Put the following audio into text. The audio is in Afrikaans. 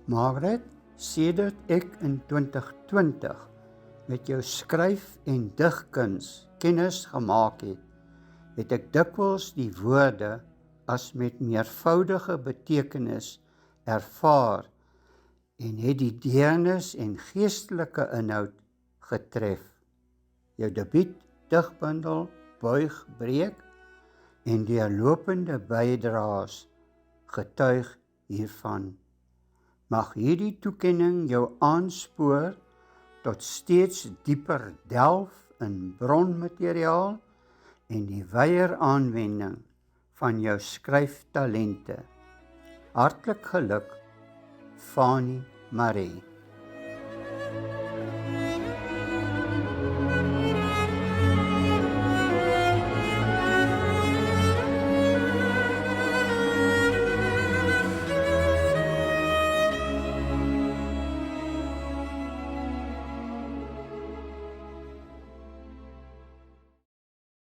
Margaret, sedert ek in 2020 met jou skryf- en digkuns kennis gemaak het ek dikwels die woorde as met meervoudige betekenis ervaar en het die deernis en geestelike inhoud getref. Jou debuut digbundel Buig Breek en deurlopende bydraes getuig hiervan. Mag hierdie toekenning jou aanspoor tot steeds dieper delf in bronmateriaal en die wyeer aanwending van jou skryftalente. Hartlik geluk, Fanie Marie.